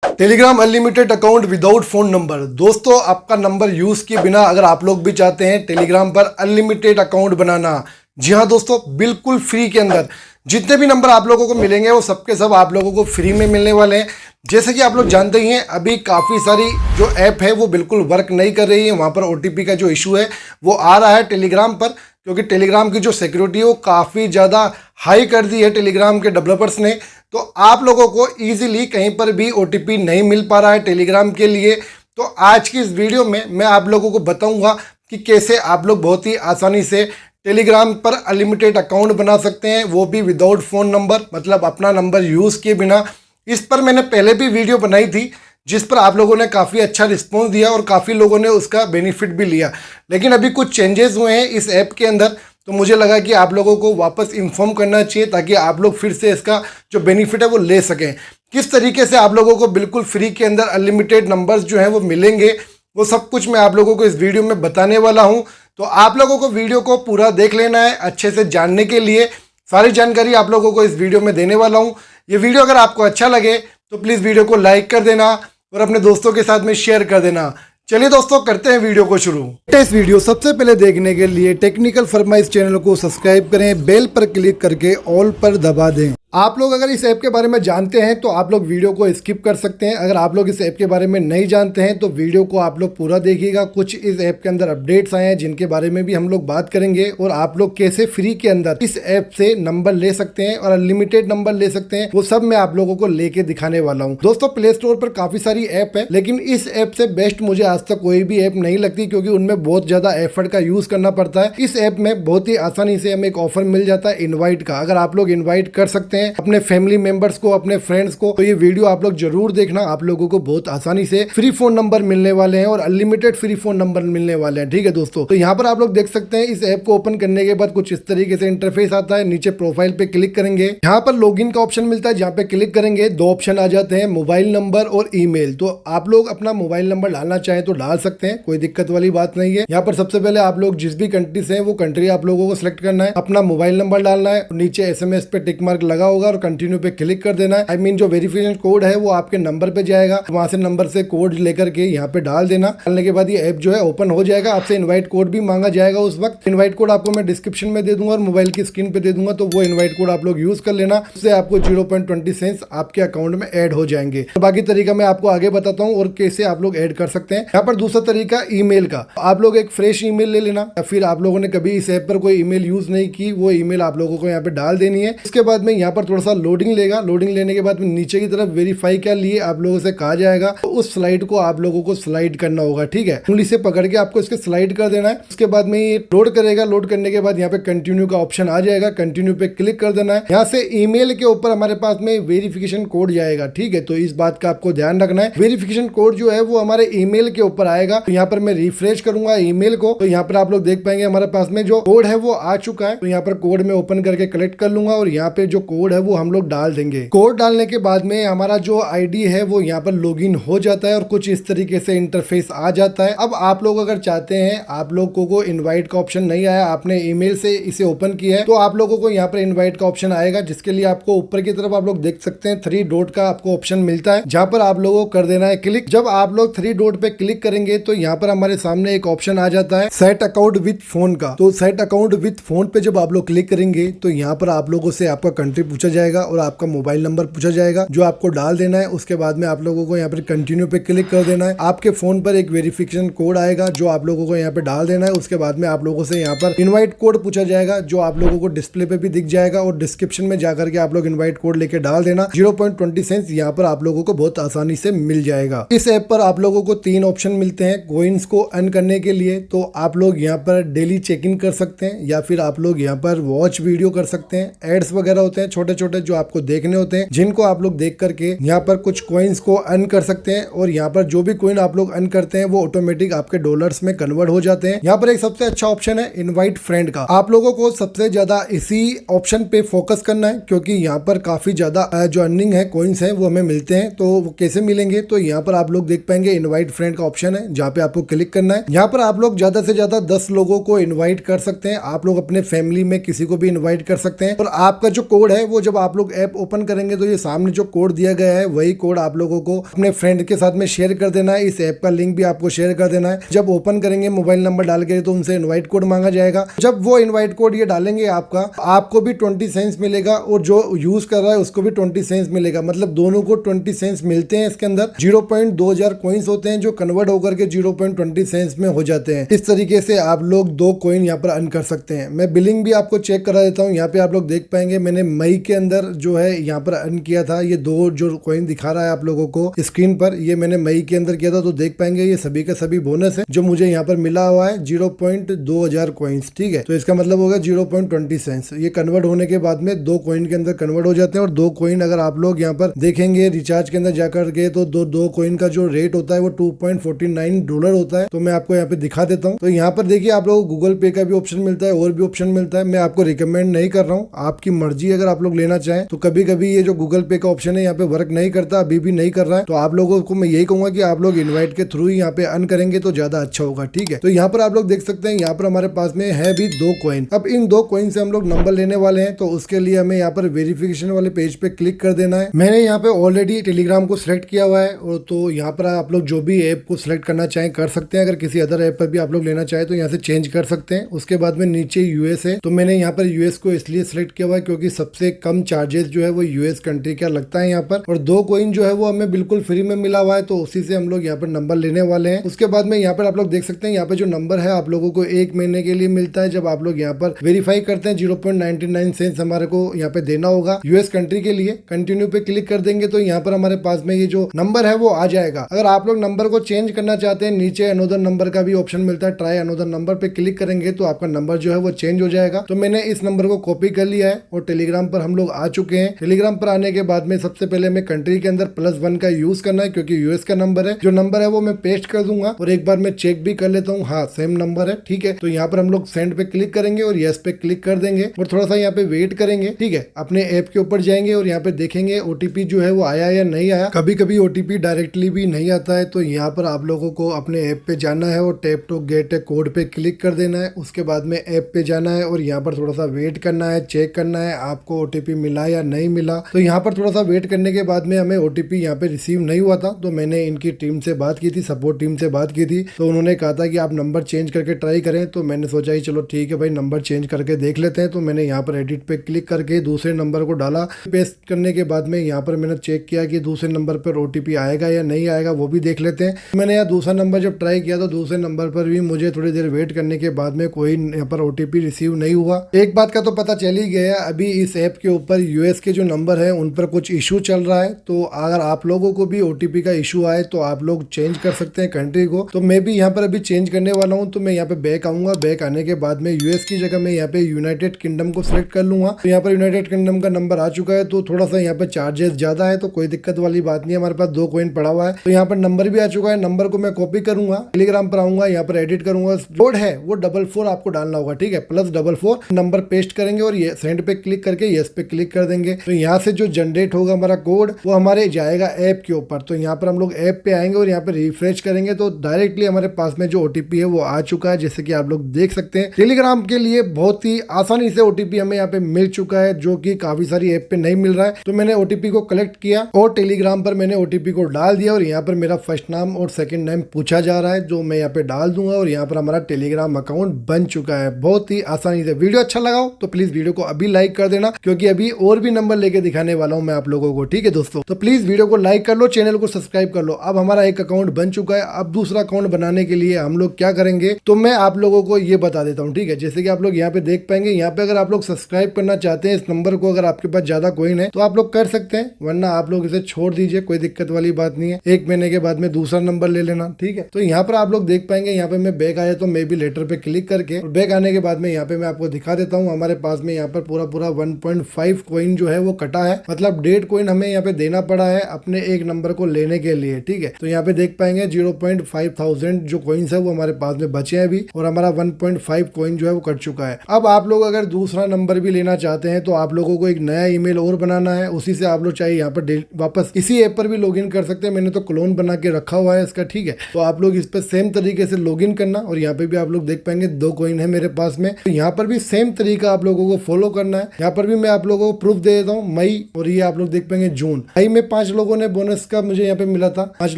Telegram unlimited account without phone number. दोस्तों, आपका number use किए बिना अगर आप लोग भी चाहते हैं टेलीग्राम पर अनलिमिटेड अकाउंट बनाना, जी हाँ दोस्तों, बिल्कुल फ्री के अंदर जितने भी नंबर आप लोगों को मिलेंगे वो सबके सब आप लोगों को फ्री में मिलने वाले हैं। जैसे कि आप लोग जानते ही हैं, अभी काफ़ी सारी जो ऐप है वो बिल्कुल वर्क नहीं कर रही है। वहाँ पर OTP का जो इशू है वो आ रहा है टेलीग्राम पर, क्योंकि टेलीग्राम की जो सिक्योरिटी है वो काफ़ी ज़्यादा हाई कर दी है टेलीग्राम के डेवलपर्स ने। तो आप लोगों को ईजिली कहीं पर भी OTP नहीं मिल पा रहा है टेलीग्राम के लिए। तो आज की इस वीडियो में मैं आप लोगों को बताऊंगा कि कैसे आप लोग बहुत ही आसानी से टेलीग्राम पर अनलिमिटेड अकाउंट बना सकते हैं, वो भी विदाउट फ़ोन नंबर, मतलब अपना नंबर यूज़ किए बिना। इस पर मैंने पहले भी वीडियो बनाई थी जिस पर आप लोगों ने काफ़ी अच्छा रिस्पॉन्स दिया और काफ़ी लोगों ने उसका बेनिफिट भी लिया। लेकिन अभी कुछ चेंजेस हुए हैं इस ऐप के अंदर, तो मुझे लगा कि आप लोगों को वापस इन्फॉर्म करना चाहिए ताकि आप लोग फिर से इसका जो बेनिफिट है वो ले सकें। किस तरीके से आप लोगों को बिल्कुल फ्री के अंदर अनलिमिटेड नंबर्स जो हैं वो मिलेंगे, वो सब कुछ मैं आप लोगों को इस वीडियो में बताने वाला हूं। तो आप लोगों को वीडियो को पूरा देख लेना है अच्छे से जानने के लिए। सारी जानकारी आप लोगों को इस वीडियो में देने वाला हूँ। ये वीडियो अगर आपको अच्छा लगे तो प्लीज़ वीडियो को लाइक कर देना और अपने दोस्तों के साथ में शेयर कर देना। चलिए दोस्तों, करते हैं वीडियो को शुरू। इस वीडियो सबसे पहले देखने के लिए टेक्निकल फरमाइश चैनल को सब्सक्राइब करें, बेल पर क्लिक करके ऑल पर दबा दें। आप लोग अगर इस ऐप के बारे में जानते हैं तो आप लोग वीडियो को स्किप कर सकते हैं। अगर आप लोग इस ऐप के बारे में नहीं जानते हैं तो वीडियो को आप लोग पूरा देखिएगा। कुछ इस ऐप के अंदर अपडेट्स आए हैं जिनके बारे में भी हम लोग बात करेंगे, और आप लोग कैसे फ्री के अंदर इस ऐप से नंबर ले सकते हैं और अनलिमिटेड नंबर ले सकते हैं, वो सब मैं आप लोगों को लेके दिखाने वाला हूँ। दोस्तों, प्ले स्टोर पर काफी सारी ऐप है, लेकिन इस ऐप से बेस्ट मुझे आज तक कोई भी ऐप नहीं लगती, क्योंकि उनमें बहुत ज्यादा एफर्ट का यूज करना पड़ता है। इस ऐप में बहुत ही आसानी से हमें एक ऑफर मिल जाता है इनवाइट का। अगर आप लोग इनवाइट कर सकते हैं अपने फैमिली मेंबर्स को, अपने फ्रेंड्स को, तो ये वीडियो आप लोग जरूर देखना। आप लोगों को बहुत आसानी से फ्री फोन नंबर मिलने वाले हैं और अनलिमिटेड फ्री फोन नंबर मिलने वाले हैं। ठीक है दोस्तों, तो यहाँ पर आप लोग देख सकते हैं इस ऐप को ओपन करने के बाद कुछ इस तरीके से इंटरफेस आता है। नीचे प्रोफाइल पे क्लिक करेंगे, यहाँ पर लॉगिन का ऑप्शन मिलता है, जहाँ पे क्लिक करेंगे दो ऑप्शन आ जाते हैं, मोबाइल नंबर और ईमेल। तो आप लोग अपना मोबाइल नंबर डालना चाहें तो डाल सकते हैं, कोई दिक्कत वाली बात नहीं है। यहाँ पर सबसे पहले आप लोग जिस भी कंट्री से हैं वो कंट्री आप लोगों को सिलेक्ट करना है, अपना मोबाइल नंबर डालना है, नीचे SMS पे टिक मार्क लगा होगा और कंटिन्यू पे क्लिक कर देना है। जो वेरिफिकेशन कोड है वो आपके नंबर पे जाएगा, वहां से नंबर से कोड लेकर के यहाँ पे डाल देना। डालने के बाद ये ऐप जो है ओपन हो जाएगा। आपसे इनवाइट कोड भी मांगा जाएगा उस वक्त। इनवाइट कोड आपको मैं डिस्क्रिप्शन में दे दूंगा और मोबाइल की स्क्रीन पे दे दूंगा, तो वो इनवाइट कोड आप लोग यूज कर लेना। उससे आपको 0.20 सेंट्स आपके अकाउंट में ऐड हो जाएंगे। तो बाकी तरीका मैं आपको आगे बताता हूँ और कैसे आप लोग ऐड कर सकते हैं। यहाँ पर दूसरा तरीका ईमेल का, आप लोग एक फ्रेश ईमेल ले लेना, या फिर आप लोगों ने कभी इस ऐप पर कोई ईमेल यूज नहीं की, वो ईमेल आप लोगों को यहाँ पे डाल देनी है। उसके बाद में यहाँ पर थोड़ा सा लोडिंग लेगा। लोडिंग लेने के बाद में नीचे की तरफ वेरीफाई के लिए आप लोगों से कहा जाएगा, तो उस स्लाइड को आप लोगों को स्लाइड करना होगा। ठीक है, उंगली से पकड़ के आपको इसके स्लाइड कर देना है। उसके बाद में ये लोड करेगा। लोड करने के बाद यहाँ पे कंटिन्यू का ऑप्शन आ जाएगा, कंटिन्यू पे क्लिक कर देना है। यहाँ से ईमेल के ऊपर हमारे पास में वेरिफिकेशन कोड जाएगा। ठीक है, तो इस बात का आपको ध्यान रखना है। वेरिफिकेशन कोड जो है वो हमारे ईमेल के ऊपर आएगा। तो यहाँ पर मैं रिफ्रेश करूंगा ईमेल को, तो यहाँ पर आप लोग देख पाएंगे हमारे पास में जो कोड है वो आ चुका है। तो यहाँ पर कोड में ओपन करके कलेक्ट कर लूंगा और यहाँ पे जो कोड है वो हम लोग डाल देंगे। कोड डालने के बाद में हमारा जो आईडी है वो यहाँ पर लॉगिन हो जाता है और कुछ इस तरीके से इंटरफेस आ जाता है। अब आप लोग अगर चाहते हैं, आप लोगों को इनवाइट का ऑप्शन नहीं आया, आपने ईमेल से इसे ओपन किया है, तो आप लोगों को यहाँ पर इनवाइट का ऑप्शन आएगा, जिसके लिए आपको ऊपर की तरफ आप लोग देख सकते हैं 3 डॉट का आपको ऑप्शन मिलता है, जहाँ पर आप लोगों को कर देना है क्लिक। जब आप लोग 3 डॉट पे क्लिक करेंगे तो यहाँ पर हमारे सामने एक ऑप्शन आ जाता है सेट अकाउंट विथ फोन का। तो सेट अकाउंट विथ फोन पे जब आप लोग क्लिक करेंगे तो यहाँ पर आप लोगों से आपका कंट्री पूछा जाएगा और आपका मोबाइल नंबर पूछा जाएगा, जो आपको डाल देना है। उसके बाद में आप लोगों को यहाँ पर कंटिन्यू पे क्लिक कर देना है। आपके फोन पर एक वेरिफिकेशन कोड आएगा जो आप लोगों को यहाँ पे डाल देना है। उसके बाद में आप लोगों से यहाँ पर इनवाइट कोड पूछा जाएगा, जो आप लोगों को डिस्प्ले पे भी दिख जाएगा, और डिस्क्रिप्शन में जाकर के आप लोग इनवाइट कोड लेके डाल देना। 0.20 सेंट्स यहाँ पर आप लोगों को बहुत आसानी से मिल जाएगा। इस ऐप पर आप लोगों को 3 ऑप्शन मिलते हैं कॉइन्स को अर्न करने के लिए। तो आप लोग यहाँ पर डेली चेक इन कर सकते हैं, या फिर आप लोग यहाँ पर वॉच वीडियो कर सकते हैं। एड्स वगैरह होते हैं छोटे छोटे जो आपको देखने होते हैं, जिनको आप लोग देख करके यहाँ पर कुछ कॉइन्स को अर्न कर सकते हैं। और यहाँ पर जो भी कॉइन आप लोग अर्न करते हैं वो ऑटोमेटिक आपके डॉलर्स में कन्वर्ट हो जाते हैं। यहाँ पर एक सबसे अच्छा ऑप्शन है इनवाइट फ्रेंड का। आप लोगों को सबसे ज्यादा इसी ऑप्शन पे फोकस करना है, क्योंकि यहाँ पर काफी ज्यादा जो अर्निंग है, कॉइन्स है, वो हमें मिलते हैं। तो वो कैसे मिलेंगे, तो यहाँ पर आप लोग देख पाएंगे इनवाइट फ्रेंड का ऑप्शन है, जहाँ पे आपको क्लिक करना है। यहाँ पर आप लोग ज्यादा से ज्यादा 10 लोगों को इन्वाइट कर सकते हैं। आप लोग अपने फैमिली में किसी को भी इन्वाइट कर सकते हैं, और आपका जो कोड है वो वो जब आप लोग ऐप ओपन करेंगे तो ये सामने जो कोड दिया गया है वही कोड आप लोगों को अपने फ्रेंड के साथ में शेयर कर देना है। इस ऐप का लिंक भी आपको शेयर कर देना है। जब ओपन करेंगे मोबाइल नंबर डाल के तो उनसे इनवाइट कोड मांगा जाएगा। जब वो इनवाइट कोड ये डालेंगे आपको भी 20 सेंट्स मिलेगा और जो यूज कर रहा है उसको भी 20 सेंट्स मिलेगा। मतलब दोनों को 20 सेंट्स मिलते हैं। इसके अंदर 0.2000 कॉइन्स होते हैं जो कन्वर्ट होकर के 0.20 सेंट्स में हो जाते हैं। इस तरीके से आप लोग 2 कॉइन यहाँ पर अर्न कर सकते हैं। मैं बिलिंग भी आपको चेक करा देता हूँ। यहाँ पे आप लोग देख पाएंगे मैंने मई के अंदर जो है यहाँ पर अर्न किया था। ये 2 जो कॉइन दिखा रहा है आप लोगों को स्क्रीन पर, ये मैंने मई के अंदर किया था। तो देख पाएंगे ये सभी का सभी बोनस है जो मुझे यहाँ पर मिला हुआ है 0.2000 कॉइन्स। ठीक है, तो इसका मतलब होगा 0.20 सेंट्स। ये कन्वर्ट होने के बाद में 2 कॉइन के अंदर कन्वर्ट हो जाते हैं। और 2 कॉइन अगर आप लोग यहाँ पर देखेंगे रिचार्ज के अंदर जाकर के तो दो कॉइन का जो रेट होता है वो $2.49 होता है। तो मैं आपको यहाँ पे दिखा देता हूँ। तो यहाँ पर देखिए आप लोगों को गूगल पे का भी ऑप्शन मिलता है और भी ऑप्शन मिलता है। मैं आपको रिकमेंड नहीं कर रहा हूँ, आपकी मर्जी। अगर आप लोग लेना चाहें तो कभी कभी ये जो गूगल पे का ऑप्शन है यहाँ पे वर्क नहीं करता, अभी भी नहीं कर रहा है। तो आप लोगों को मैं यही कहूंगा कि आप लोग इनवाइट के थ्रू ही यहाँ पे अर्न करेंगे तो ज्यादा अच्छा होगा। ठीक है, तो यहाँ पर आप लोग देख सकते हैं यहाँ पर हमारे पास में है भी 2 कॉइन। अब इन 2 कॉइन से हम लोग नंबर लेने वाले हैं। तो उसके लिए हमें यहाँ पर वेरिफिकेशन वाले पेज पे क्लिक कर देना है। मैंने यहाँ पे ऑलरेडी टेलीग्राम को सिलेक्ट किया हुआ है। और तो यहाँ पर आप लोग जो भी ऐप को सिलेक्ट करना चाहें कर सकते हैं। अगर किसी अदर ऐप पर भी आप लोग लेना चाहें तो यहाँ से चेंज कर सकते हैं। उसके बाद में नीचे यूएस है, तो मैंने यहाँ पर यूएस को इसलिए सिलेक्ट किया हुआ है क्योंकि सबसे कम चार्जेस जो है वो यूएस कंट्री का लगता है यहाँ पर। और 2 कॉइन जो है वो हमें बिल्कुल फ्री में मिला हुआ है, तो उसी से हम लोग यहाँ पर नंबर लेने वाले हैं। उसके बाद में यहाँ पर आप लोग देख सकते हैं यहाँ पे जो नंबर है आप लोगों को 1 महीने के लिए मिलता है। जब आप लोग यहाँ पर वेरीफाई करते हैं 0.99 सेंट्स हमारे को यहाँ पे देना होगा यूएस कंट्री के लिए। कंटिन्यू पे क्लिक कर देंगे तो यहाँ पर हमारे पास में ये जो नंबर है वो आ जाएगा। अगर आप लोग नंबर को चेंज करना चाहते हैं नीचे अनोदर नंबर का भी ऑप्शन मिलता है। ट्राई अनोदर नंबर पे क्लिक करेंगे तो आपका नंबर जो है वो चेंज हो जाएगा। तो मैंने इस नंबर को कॉपी कर लिया है और टेलीग्राम पर हम लोग आ चुके हैं। टेलीग्राम पर आने के बाद में सबसे पहले मैं कंट्री के अंदर +1 का यूज करना है क्योंकि यूएस का नंबर है। जो नंबर है वो मैं पेस्ट कर दूंगा और एक बार मैं चेक भी कर लेता हूँ, हाँ सेम नंबर है। ठीक है, तो यहाँ पर हम लोग सेंड पे क्लिक करेंगे और यस पे क्लिक कर देंगे और थोड़ा सा यहाँ पे वेट करेंगे। ठीक है, अपने ऐप के ऊपर जाएंगे और यहाँ पे देखेंगे ओटीपी जो है वो आया या नहीं आया। कभी कभी ओटीपी डायरेक्टली भी नहीं आता है, तो यहाँ पर आप लोगों को अपने ऐप पे जाना है और टैप टू गेट कोड पे क्लिक कर देना है। उसके बाद में ऐप पे जाना है और यहाँ पर थोड़ा सा वेट करना है, चेक करना है आपको ओटीपी मिला या नहीं मिला। तो यहाँ पर थोड़ा सा वेट करने के बाद में हमें ओटीपी यहाँ पे रिसीव नहीं हुआ था। तो मैंने इनकी टीम से बात की थी, सपोर्ट टीम से बात की थी, तो उन्होंने कहा था कि आप नंबर चेंज करके ट्राई करें। तो मैंने सोचा ही चलो ठीक है भाई नंबर चेंज करके देख लेते हैं। तो मैंने यहाँ पर एडिट पे क्लिक करके दूसरे नंबर को डाला। पेस्ट करने के बाद में यहाँ पर मैंने चेक किया कि दूसरे नंबर पर ओटीपी आएगा या नहीं आएगा, वो भी देख लेते हैं। मैंने यहाँ दूसरा नंबर जब ट्राई किया तो दूसरे नंबर पर भी मुझे थोड़ी देर वेट करने के बाद में कोई यहाँ पर ओटीपी रिसीव नहीं हुआ। एक बात का तो पता चल ही गया, अभी इस ऐप के ऊपर यूएस के जो नंबर है उन पर कुछ इशू चल रहा है। तो अगर आप लोगों को भी ओटीपी का इशू आए तो आप लोग चेंज कर सकते हैं कंट्री को। तो मैं भी यहाँ पर अभी चेंज करने वाला हूँ। तो मैं यहाँ पे बैक आऊंगा, बैक आने के बाद में यूएस की जगह मैं यहाँ पे यूनाइटेड किंगडम को सिलेक्ट कर लूंगा। तो यहाँ पर यूनाइटेड किंगडम का नंबर आ चुका है। तो थोड़ा सा यहाँ पे चार्जेस ज्यादा है, तो कोई दिक्कत वाली बात नहीं है। हमारे पास 2 कॉइन पड़ा हुआ है। तो यहाँ पर नंबर भी आ चुका है। नंबर को मैं कॉपी करूंगा, टेलीग्राम पर आऊंगा, यहाँ पर एडिट करूंगा। कोड है वो 44 आपको डालना होगा। ठीक है, +44 नंबर पेस्ट करेंगे और ये सेंड पे क्लिक करके यस पे क्लिक कर देंगे। तो यहाँ से जो जनरेट होगा हमारा कोड वो हमारे जाएगा ऐप के ऊपर। तो यहाँ पर हम लोग ऐप पे आएंगे और यहाँ पे रिफ्रेश करेंगे तो डायरेक्टली हमारे पास में जो ओटीपी है वो आ चुका है। जैसे कि आप लोग देख सकते हैं टेलीग्राम के लिए बहुत ही आसानी से ओटीपी हमें यहाँ पे मिल चुका है, जो कि काफी सारी ऐप पे नहीं मिल रहा है। तो मैंने ओटीपी को कलेक्ट किया और टेलीग्राम पर मैंने ओटीपी को डाल दिया और यहाँ पर मेरा फर्स्ट नाम और सेकंड नेम पूछा जा रहा है, जो मैं यहाँ पे डाल दूंगा और यहाँ पर हमारा टेलीग्राम अकाउंट बन चुका है बहुत ही आसानी से। वीडियो अच्छा लगा हो तो प्लीज वीडियो को अभी लाइक कर देना, क्योंकि अभी और भी नंबर लेके दिखाने वाला हूँ मैं आप लोगों को। ठीक है दोस्तों, तो प्लीज वीडियो को लाइक कर लो, चैनल को सब्सक्राइब कर लो। अब हमारा एक अकाउंट बन चुका है। अब दूसरा अकाउंट बनाने के लिए हम लोग क्या करेंगे तो मैं आप लोगों को ये बता देता हूँ। ठीक है, जैसे कि आप लोग यहाँ पे देख पाएंगे, यहाँ पे अगर आप लोग सब्सक्राइब करना चाहते हैं इस नंबर को, अगर आपके पास ज्यादा कॉइन है तो आप लोग कर सकते हैं, वरना आप लोग इसे छोड़ दीजिए, कोई दिक्कत वाली बात नहीं है। 1 महीने के बाद में दूसरा नंबर ले लेना। ठीक है, तो यहाँ पर आप लोग देख पाएंगे, यहाँ पे मैं बैक आया तो मैं भी लेटर पे क्लिक करके बैक आने के बाद में यहाँ पे मैं आपको दिखा देता हूँ। हमारे पास में यहाँ पर पूरा 1.5 कॉइन जो है वो कटा है, मतलब 1.5 कॉइन हमें यहाँ पे देना पड़ा है अपने एक नंबर को लेने के लिए। ठीक है, तो यहाँ पे देख पाएंगे 0.5000 जो कॉइन्स है वो हमारे पास में बचे हैं अभी, और हमारा 1.5 कॉइन जो है वो कट चुका है। अब आप लोग अगर दूसरा नंबर भी लेना चाहते हैं तो आप लोगों को एक नया ईमेल और बनाना है, उसी से आप लोग चाहिए यहाँ पर वापस इसी ऐप पर भी लॉगिन कर सकते हैं। मैंने तो क्लोन बना के रखा हुआ है इसका। ठीक है, तो आप लोग इस पर सेम तरीके से लॉगिन करना, और यहाँ पे भी आप लोग देख पाएंगे 2 कॉइन है मेरे पास में। तो यहाँ पर भी सेम तरीका आप लोगों को फॉलो करना है। यहाँ पर भी मैं आप लोगों को प्रूफ दे देता हूँ। मई और ये आप लोग देख पाएंगे जून। मई में 5 लोगों ने बोनस का मुझे यहाँ पे मिला था, 5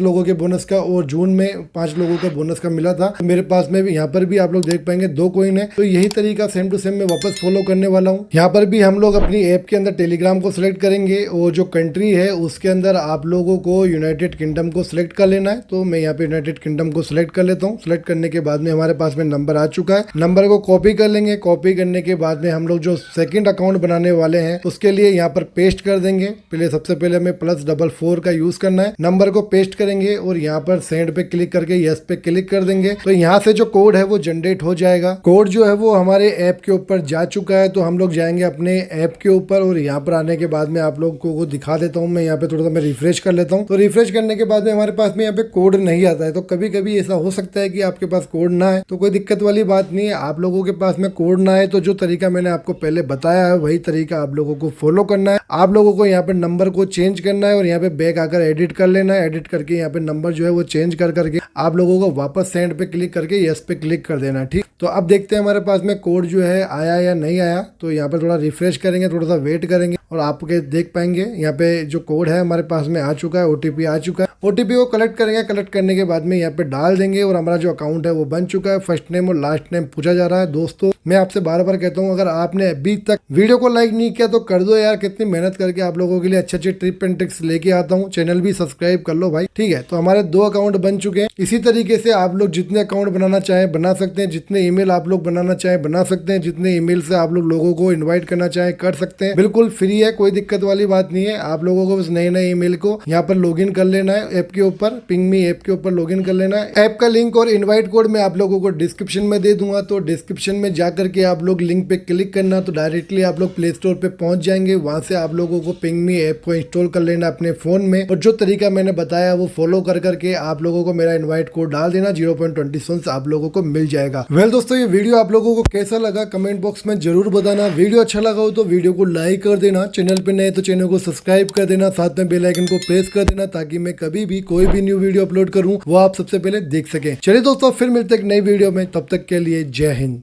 लोगों के बोनस का, और जून में 5 लोगों का बोनस का मिला था। मेरे पास में भी यहाँ पर भी आप लोग देख पाएंगे 2 कॉइन है। तो यही तरीका सेम टू सेम मैं वापस फॉलो करने वाला हूँ। यहाँ पर भी हम लोग अपनी ऐप के अंदर टेलीग्राम को सिलेक्ट करेंगे और जो कंट्री है उसके अंदर आप लोगों को यूनाइटेड किंगडम को सिलेक्ट कर लेना है। तो मैं यहाँ पे यूनाइटेड किंगडम को सिलेक्ट कर लेता हूँ। सिलेक्ट करने के बाद में हमारे पास में नंबर आ चुका है। नंबर को कॉपी कर लेंगे। कॉपी करने के बाद में हम लोग जो सेकंड अकाउंट बनाने वाले हैं उसके लिए यहाँ पर पेस्ट कर देंगे। पहले सबसे पहले हमें +44 का यूज करना है। नंबर को पेस्ट करेंगे और यहाँ पर सेंड पे क्लिक करके यस पे क्लिक कर देंगे। तो यहाँ से जो कोड है वो जनरेट हो जाएगा। कोड जो है वो हमारे ऐप के ऊपर जा चुका है। तो हम लोग जाएंगे अपने ऐप के ऊपर और यहाँ पर आने के बाद में आप लोग को दिखा देता हूँ। मैं यहाँ पे थोड़ा सा मैं रिफ्रेश कर लेता हूँ। तो रिफ्रेश करने के बाद में हमारे पास में यहाँ पे कोड नहीं आता है। तो कभी कभी ऐसा हो सकता है कि आपके पास कोड ना है, तो कोई दिक्कत वाली बात नहीं है। आप लोगों के पास में कोड ना है तो जो तरीका मैंने आपको पहले बताया है वही तरीका आप लोगों को फॉलो करना है। आप लोगों को यहाँ पे नंबर को चेंज करना है और यहाँ पे बैक आकर एडिट कर लेना है। एडिट करके यहाँ पे नंबर जो है वो चेंज कर करके आप लोगों को वापस सेंड पे क्लिक करके यस पे क्लिक कर देना है। ठीक, तो अब देखते हैं हमारे पास में कोड जो है आया या नहीं आया। तो यहाँ पे थोड़ा रिफ्रेश करेंगे, थोड़ा सा वेट करेंगे और आपके देख पाएंगे यहाँ पे जो कोड है हमारे पास में आ चुका है। ओटीपी आ चुका है। ओटीपी को कलेक्ट करेंगे। कलेक्ट करने के बाद में यहाँ पे डाल देंगे और हमारा जो अकाउंट है वो बन चुका है। फर्स्ट नेम और लास्ट नेम पूछा जा रहा है। दोस्तों मैं आपसे बार बार कहता हूँ, अगर आपने अभी तक वीडियो को लाइक नहीं किया तो कर दो यार। कितनी मेहनत करके आप लोगों के लिए अच्छे अच्छे ट्रिप एंड ट्रिक्स लेके आता हूँ। चैनल भी सब्सक्राइब कर लो भाई। ठीक है, तो हमारे 2 अकाउंट बन चुके हैं। इसी तरीके से आप लोग जितने अकाउंट बनाना चाहें बना सकते हैं। जितने ईमेल आप लोग बनाना चाहें बना सकते हैं। जितने ईमेल से आप लोग लोगों को इन्वाइट करना चाहें कर सकते हैं। बिल्कुल फ्री है, कोई दिक्कत वाली बात नहीं है। आप लोगों को बस नए ईमेल को यहाँ पर लॉगिन कर लेना है। ऐप के ऊपर पिंगमी ऐप के ऊपर लॉगिन कर लेना है। ऐप का लिंक और इनवाइट कोड मैं आप लोगों को डिस्क्रिप्शन में दे दूंगा। तो डिस्क्रिप्शन में जाकर के आप लोग लिंक पे क्लिक करना तो डायरेक्टली आप लोग प्ले स्टोर पे पहुंच जाएंगे। वहां से आप लोगों को पिंगमी ऐप को इंस्टॉल कर लेना अपने फोन में और जो तरीका मैंने बताया वो फॉलो कर करके आप लोगों को मेरा इनवाइट कोड डाल देना। 0.20 आप लोगों को मिल जाएगा। वेल दोस्तों, ये वीडियो आप लोगों को कैसा लगा कमेंट बॉक्स में जरूर बताना। वीडियो अच्छा लगा हो तो वीडियो को लाइक कर देना। चैनल पे नए तो चैनल को सब्सक्राइब कर देना। साथ में बेल आइकन को प्रेस कर देना ताकि मैं कभी भी कोई भी न्यू वीडियो अपलोड करूं वो आप सबसे पहले देख सकें। चलिए दोस्तों, फिर मिलते हैं एक नई वीडियो में। तब तक के लिए जय हिंद।